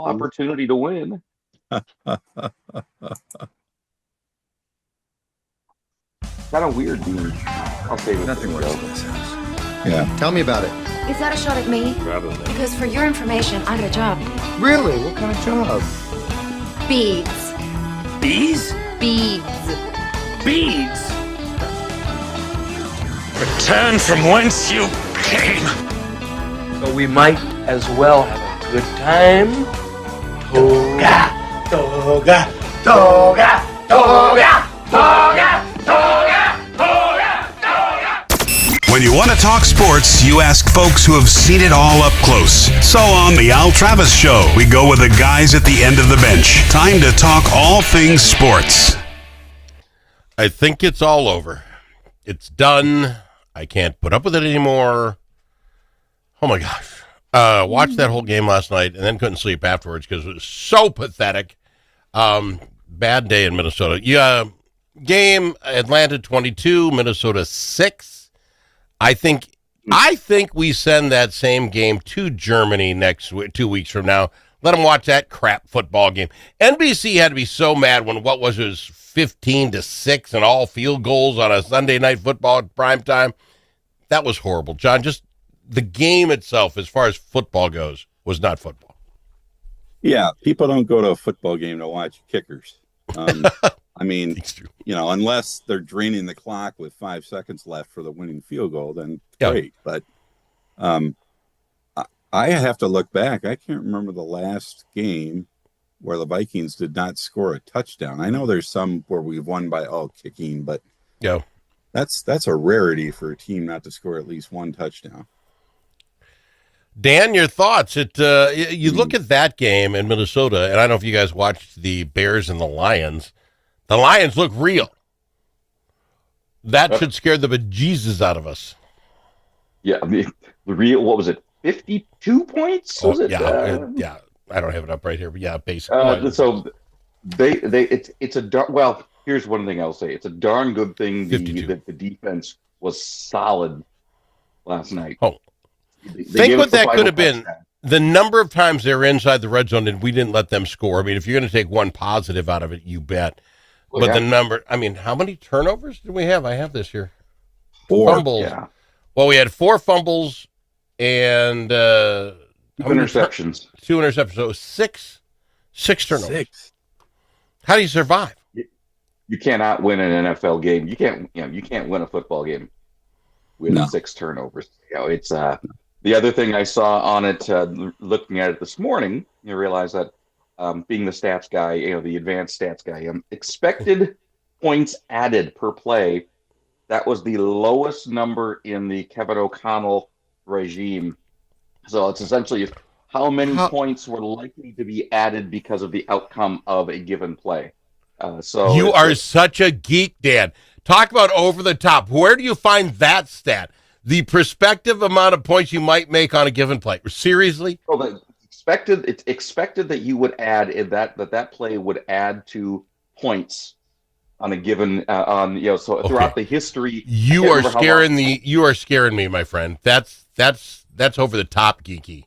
real opportunity to win. Kind of weird being. I'll say this. Nothing works in this house. Yeah. Tell me about it. Is that a shot at me? Probably. Because for your information, I got a job. Really? What kind of job? Beads. Bees? Beads. Bees? Return from whence you came. So we might as well have a good time. Toga, toga, toga, toga, toga, toga, toga, toga. When you want to talk sports, you ask folks who have seen it all up close. So on the Al Travis Show, we go with the guys at the end of the bench. Time to talk all things sports. I think it's all over. It's done. I can't put up with it anymore. Oh my gosh. Watched that whole game last night and then couldn't sleep afterwards because it was so pathetic. Bad day in Minnesota. Yeah, game Atlanta 22, Minnesota 6. I think we send that same game to Germany 2 weeks from now. Let them watch that crap football game. NBC had to be so mad when what was 15-6 and all field goals on a Sunday night football at prime time. That was horrible, John. Just the game itself, as far as football goes, was not football. Yeah, people don't go to a football game to watch kickers. I mean, unless they're draining the clock with 5 seconds left for the winning field goal, then great. But I have to look back. I can't remember the last game where the Vikings did not score a touchdown. I know there's some where we've won by kicking, but that's a rarity for a team not to score at least one touchdown. Dan, your thoughts? You look at that game in Minnesota, and I don't know if you guys watched the Bears and the Lions. The Lions look real. That should scare the bejesus out of us. Yeah, the real, what was it, 52 points? Was it? Yeah. I don't have it up right here, but yeah, basically. So it's a here's one thing I'll say. It's a darn good thing that the defense was solid last night. Oh. Think what that could have been. The number of times they were inside the red zone and we didn't let them score. I mean, if you're going to take one positive out of it, you bet. But the number, I mean, how many turnovers did we have? I have this here. 4 fumbles. Yeah. Well, we had 4 fumbles and 2 interceptions. 2 interceptions. So 6 turnovers. 6. How do you survive? You cannot win an NFL game. You can't win a football game with 6 turnovers. It's the other thing I saw on it, looking at it this morning, you realize that being the stats guy, the advanced stats guy, expected points added per play, that was the lowest number in the Kevin O'Connell regime. So it's essentially how many points were likely to be added because of the outcome of a given play. So you are such a geek, Dan. Talk about over the top. Where do you find that stat? The prospective amount of points you might make on a given play. Seriously? Well, it's expected that you would add that play would add to points on a given throughout the history. You are scaring me, my friend. That's over the top geeky.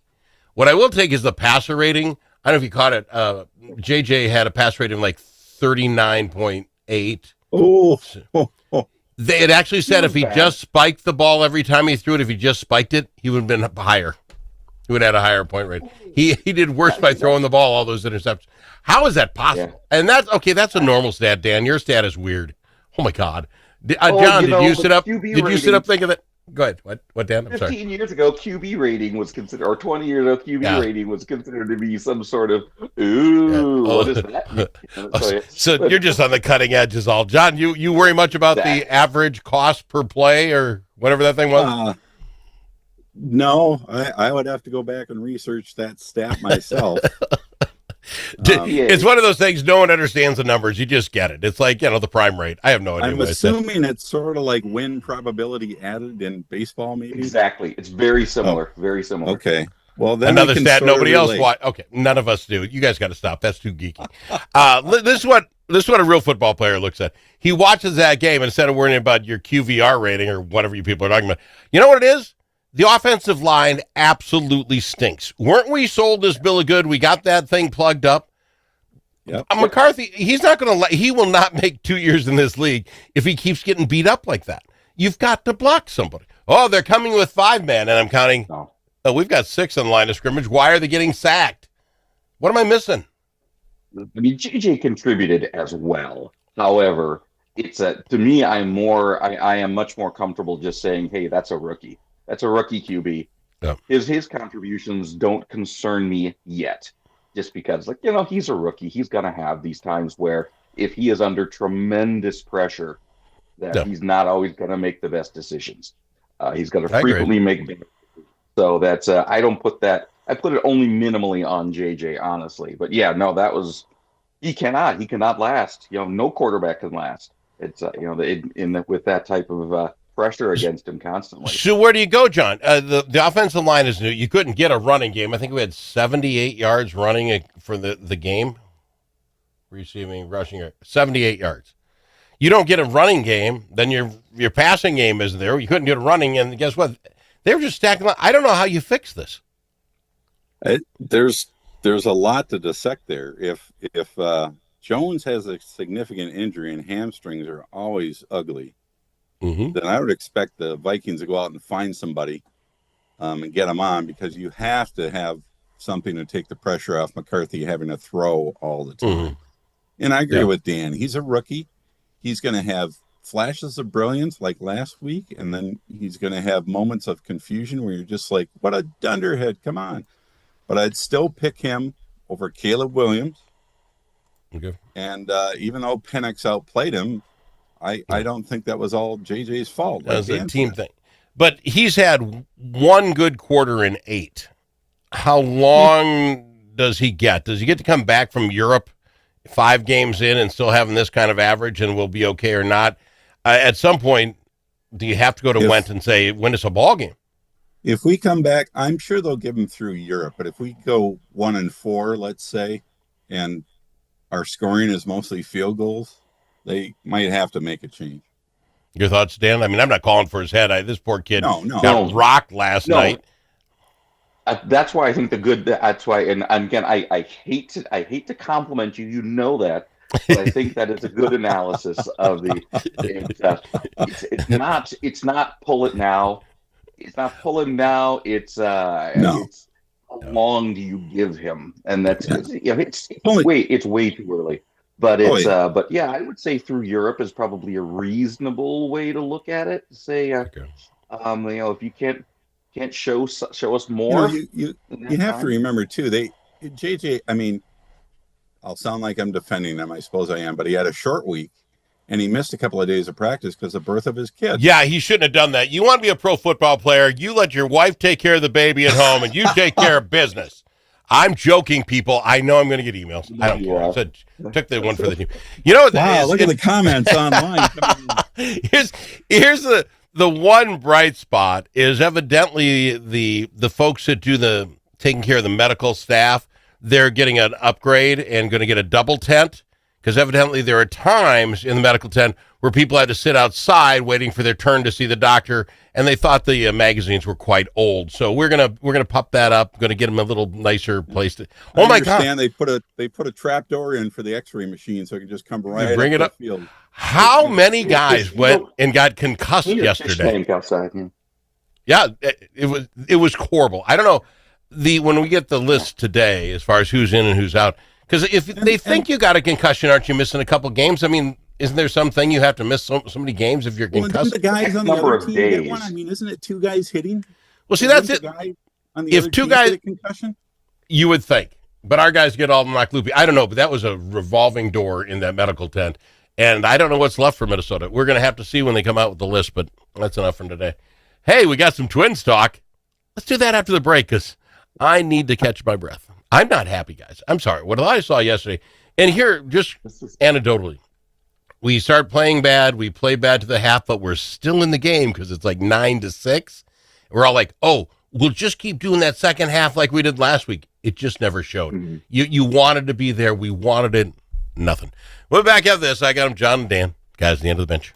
What I will take is the passer rating. I don't know if you caught it. JJ had a pass rating like 39.8. Oh. It actually said if he just spiked the ball every time he threw it, if he just spiked it, he would have been higher. He would have had a higher point rate. He did worse by throwing the ball, all those interceptions. How is that possible? Yeah. And that's a normal stat, Dan. Your stat is weird. Oh my God. John, did you sit up thinking that? Go ahead. What, Dan? I'm 15 years ago, QB rating was considered, or 20 years ago, QB rating was considered to be some sort of, what is that? So you're just on the cutting edge is all. John, you worry much about the average cost per play or whatever that thing was? No, I would have to go back and research that stat myself. It's one of those things, no one understands the numbers. You just get it. It's like, the prime rate. I have no idea. I'm assuming it's sort of like win probability added in baseball, maybe? Exactly. It's very similar. Very similar. Okay. Well, then another stat nobody else watch. Okay, none of us do. You guys got to stop. That's too geeky. This is what a real football player looks at. He watches that game instead of worrying about your QVR rating or whatever you people are talking about. You know what it is? the offensive line absolutely stinks. Weren't we sold this bill of good? We got that thing plugged up. Yep. McCarthy, he will not make 2 years in this league if he keeps getting beat up like that. You've got to block somebody. Oh, they're coming with 5-man, and I'm counting. No. Oh, we've got 6 on the line of scrimmage. Why are they getting sacked? What am I missing? I mean, JJ contributed as well. However, it's to me, I am much more comfortable just saying, hey, that's a rookie. That's a rookie QB. Yeah. His contributions don't concern me yet, just because, like, he's a rookie. He's going to have these times where if he is under tremendous pressure, that he's not always going to make the best decisions. He's going to frequently make bad decisions. So that's I don't put that. I put it only minimally on JJ, honestly. But yeah, no, that was he cannot last. No quarterback can last. It's with that type of pressure against him constantly. So where do you go, John? The offensive line is new. You couldn't get a running game. I think we had 78 yards running for the game. Receiving, rushing, 78 yards. You don't get a running game, then your passing game isn't there. You couldn't get a running, and guess what? They were just stacking. I don't know how you fix this. There's a lot to dissect there. If Jones has a significant injury and hamstrings are always ugly, then I would expect the Vikings to go out and find somebody and get him on, because you have to have something to take the pressure off McCarthy having to throw all the time. And I agree with Dan. He's a rookie. He's going to have flashes of brilliance like last week, and then he's going to have moments of confusion where you're just like, what a dunderhead, come on. But I'd still pick him over Caleb Williams. Okay. And even though Penix outplayed him, I don't think that was all JJ's fault. That was a team thing. But he's had one good quarter in 8. How long does he get? Does he get to come back from Europe 5 games in and still having this kind of average and will be okay or not? At some point, do you have to go to Wentz and say, win us a ball game? If we come back, I'm sure they'll give him through Europe. But if we go 1-4, let's say, and our scoring is mostly field goals, they might have to make a change. Your thoughts, Dan? I mean, I'm not calling for his head. This poor kid got rocked last night. That's why I think that's why, and again, I hate to compliment you. You know that. But I think that is a good analysis of the. It's not pull it now. It's not pull him now. It's how long do you give him? And that's it's way too early. But but yeah, I would say through Europe is probably a reasonable way to look at it. Say, if you can't show us more. You have to remember too. JJ. I mean, I'll sound like I'm defending him. I suppose I am, but he had a short week, and he missed a couple of days of practice because of the birth of his kid. Yeah, he shouldn't have done that. You want to be a pro football player, you let your wife take care of the baby at home, and you take care of business. I'm joking, people. I know I'm going to get emails. I don't care. I said, took the one for the team. You know what? Wow, look at the comments online. Here's the one bright spot is evidently the folks that do the taking care of the medical staff, they're getting an upgrade and going to get a double tent, because evidently there are times in the medical tent where people had to sit outside waiting for their turn to see the doctor, and they thought the magazines were quite old. So we're gonna pop that up. Going to get them a little nicer place to. Oh my God! They put a trap door in for the X-ray machine, so it can just come right. Bring it up. The field. How many guys went and got concussed yesterday? Outside, yeah, it was horrible. I don't know. When we get the list today, as far as who's in and who's out, because if they think you got a concussion, aren't you missing a couple games? I mean, isn't there something you have to miss so many games if you're concussed? The guys on the other team get one. I mean, isn't it 2 guys hitting? Well, see, that's it. If 2 guys get a concussion, you would think, but our guys get all knocked loopy. I don't know, but that was a revolving door in that medical tent, and I don't know what's left for Minnesota. We're going to have to see when they come out with the list, but that's enough from today. Hey, we got some Twins talk. Let's do that after the break, because I need to catch my breath. I'm not happy, guys. I'm sorry. What I saw yesterday, and here, just anecdotally, we start playing bad. We play bad to the half, but we're still in the game because it's like 9-6. We're all like, oh, we'll just keep doing that second half like we did last week. It just never showed. Mm-hmm. You wanted to be there. We wanted it. Nothing. We're back at this. I got them, John and Dan. Guys, at the end of the bench.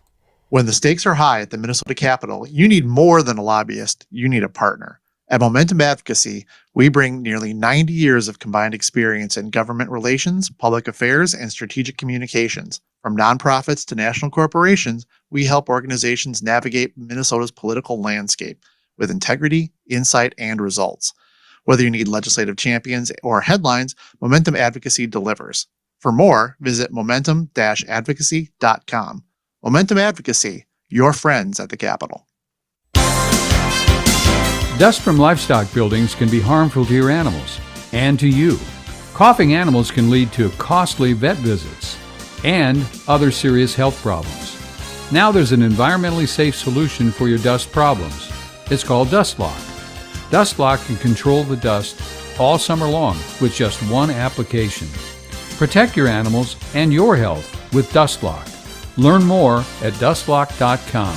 When the stakes are high at the Minnesota Capitol, you need more than a lobbyist, you need a partner. At Momentum Advocacy, we bring nearly 90 years of combined experience in government relations, public affairs, and strategic communications. From nonprofits to national corporations, we help organizations navigate Minnesota's political landscape with integrity, insight, and results. Whether you need legislative champions or headlines, Momentum Advocacy delivers. For more, visit momentum-advocacy.com. Momentum Advocacy, your friends at the Capitol. Dust from livestock buildings can be harmful to your animals and to you. Coughing animals can lead to costly vet visits and other serious health problems. Now there's an environmentally safe solution for your dust problems. It's called DustLock. DustLock can control the dust all summer long with just one application. Protect your animals and your health with DustLock. Learn more at dustlock.com.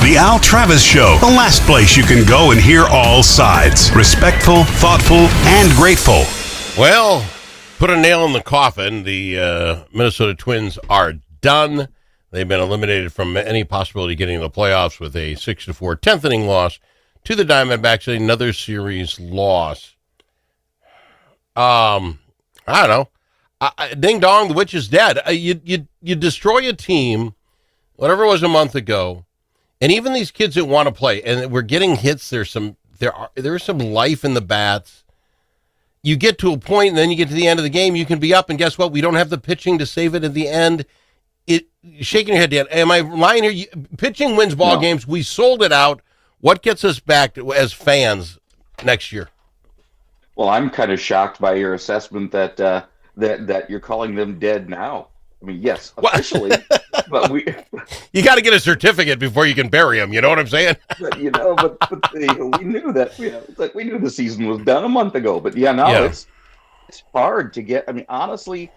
The Al Travis Show, the last place you can go and hear all sides. Respectful, thoughtful, and grateful. Well, put a nail in the coffin. The Minnesota Twins are done. They've been eliminated from any possibility of getting in the playoffs with a 6-4 10th inning loss to the Diamondbacks. Another series loss. I don't know. Ding dong, the witch is dead. You destroy a team, whatever it was a month ago, and even these kids that want to play, and we're getting hits. There's some life in the bats. You get to a point, and then you get to the end of the game. You can be up, and guess what? We don't have the pitching to save it at the end. Shaking your head, Dan. Am I lying here? Pitching wins ball games. We sold it out. What gets us back as fans next year? Well, I'm kind of shocked by your assessment that you're calling them dead now. I mean, yes, officially, but you got to get a certificate before you can bury them. You know what I'm saying? But we knew that. We knew the season was done a month ago. But it's hard to get. I mean, honestly,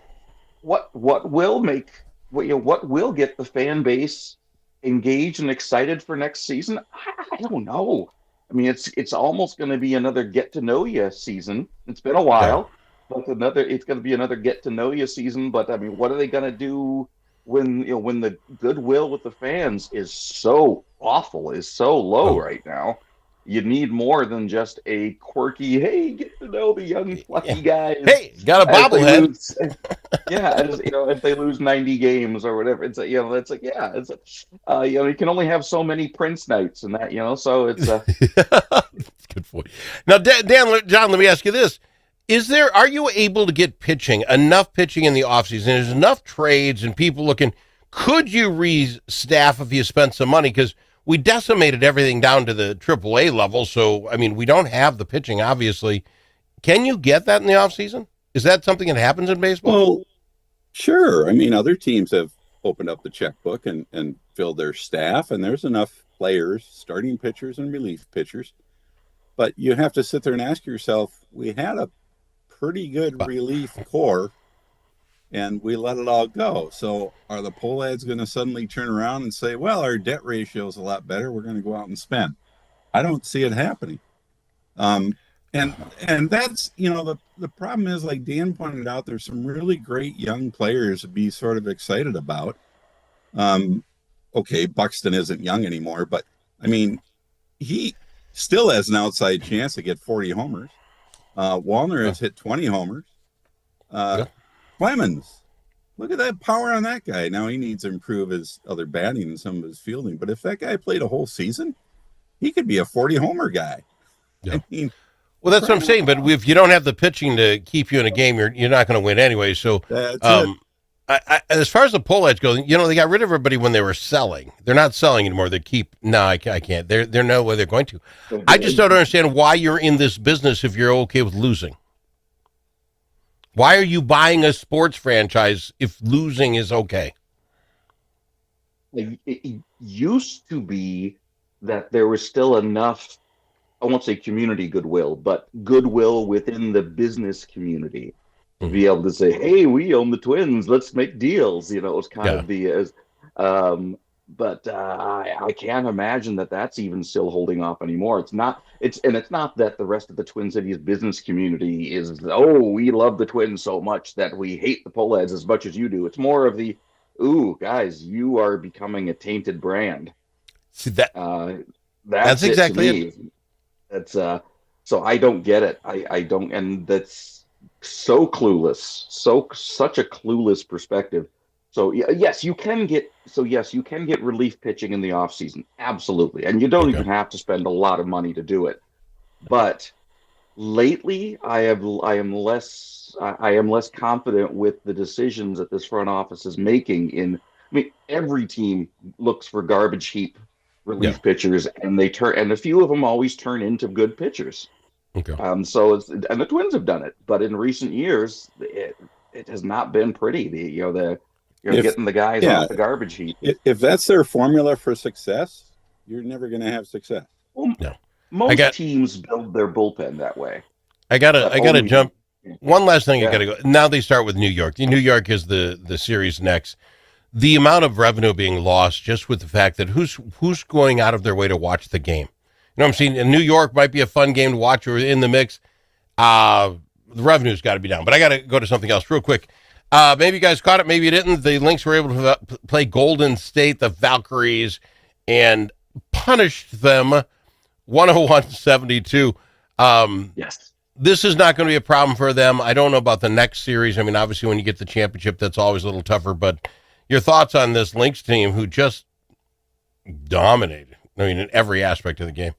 what will get the fan base engaged and excited for next season? I don't know. I mean, it's almost going to be another get to know you season. It's been a while. Yeah. It's going to be another get to know you season, but I mean, what are they going to do when the goodwill with the fans is so awful, is so low right now? You need more than just a quirky, hey, get to know the young fluffy guys. Hey, got a bobblehead. If they lose 90 games or whatever, you can only have so many Prince nights and that, so it's good for you. Now, John, let me ask you this. Are you able to get enough pitching in the offseason? There's enough trades and people looking. Could you restaff if you spent some money? Because we decimated everything down to the AAA level. So, I mean, we don't have the pitching, obviously. Can you get that in the offseason? Is that something that happens in baseball? Well, sure. I mean, other teams have opened up the checkbook and filled their staff, and there's enough players, starting pitchers and relief pitchers. But you have to sit there and ask yourself, we had a pretty good relief core, and we let it all go. So are the Pohlads going to suddenly turn around and say, well, our debt ratio is a lot better, we're going to go out and spend? I don't see it happening. And that's, you know, the problem is, like Dan pointed out, there's some really great young players to be sort of excited about. Okay, Buxton isn't young anymore, but I mean, he still has an outside chance to get 40 homers. Wallner has hit 20 homers. Clemens, look at that power on that guy. Now he needs to improve his other batting and some of his fielding, but if that guy played a whole season, he could be a 40 homer guy. Yeah. I mean, well, that's what I'm saying. But if you don't have the pitching to keep you in a game, you're not going to win anyway. So, as far as the Pohlads go, you know, they got rid of everybody when they were selling. They're not selling anymore. They keep. No, I can't. They're no way they're going to. I just don't understand why you're in this business if you're okay with losing. Why are you buying a sports franchise if losing is okay? It used to be that there was still enough, I won't say community goodwill, but goodwill within the business community to be able to say, hey, we own the Twins, let's make deals. You know, it was kind of the, but I can't imagine that that's even still holding off anymore. It's not that the rest of the Twin Cities business community is, oh, we love the Twins so much that we hate the Pohlads as much as you do. It's more of the, ooh, guys, you are becoming a tainted brand. See that? That's exactly it. That's so I don't get it. I don't, and that's so clueless. Such a clueless perspective. So yes, you can get relief pitching in the off season. Absolutely. And you don't even have to spend a lot of money to do it. But lately I am less confident with the decisions that this front office is making every team looks for garbage heap relief pitchers, and a few of them always turn into good pitchers. Okay. So the Twins have done it, but in recent years, it has not been pretty. Getting the guys off the garbage heap. If that's their formula for success, you're never going to have success. Well, most teams build their bullpen that way. I gotta jump. One last thing, I gotta go. Now they start with New York. New York is the series next. The amount of revenue being lost just with the fact that who's going out of their way to watch the game. You know what I'm saying? And New York might be a fun game to watch or in the mix. The revenue's got to be down. But I got to go to something else real quick. Maybe you guys caught it, maybe you didn't. The Lynx were able to play Golden State, the Valkyries, and punished them 101-72. Yes. This is not going to be a problem for them. I don't know about the next series. I mean, obviously, when you get the championship, that's always a little tougher. But your thoughts on this Lynx team who just dominated, I mean, in every aspect of the game?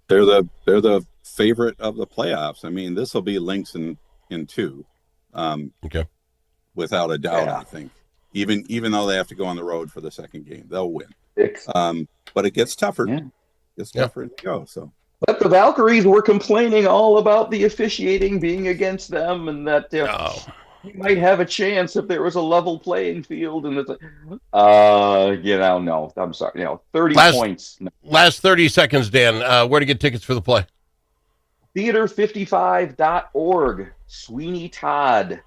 They're the favorite of the playoffs. I mean, this will be Lynx in 2. Okay. Without a doubt, I think. Even though they have to go on the road for the second game, they'll win. But it gets tougher. Yeah. It's tougher as they go. So. But the Valkyries were complaining all about the officiating being against them, and that you might have a chance if there was a level playing field. And it's no, I'm sorry. 30 points. No. Last 30 seconds, Dan. Where to get tickets for the play? Theater55.org. Sweeney Todd.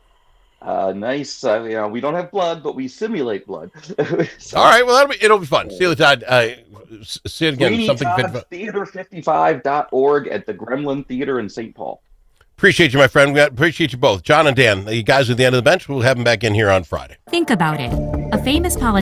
Nice. We don't have blood, but we simulate blood. All right. Well, it'll be fun. See you, Todd. See it again. Sweeney Todd, Theater55.org at the Gremlin Theater in St. Paul. Appreciate you, my friend. We appreciate you both. John and Dan, you guys at the end of the bench. We'll have them back in here on Friday. Think about it. A famous politician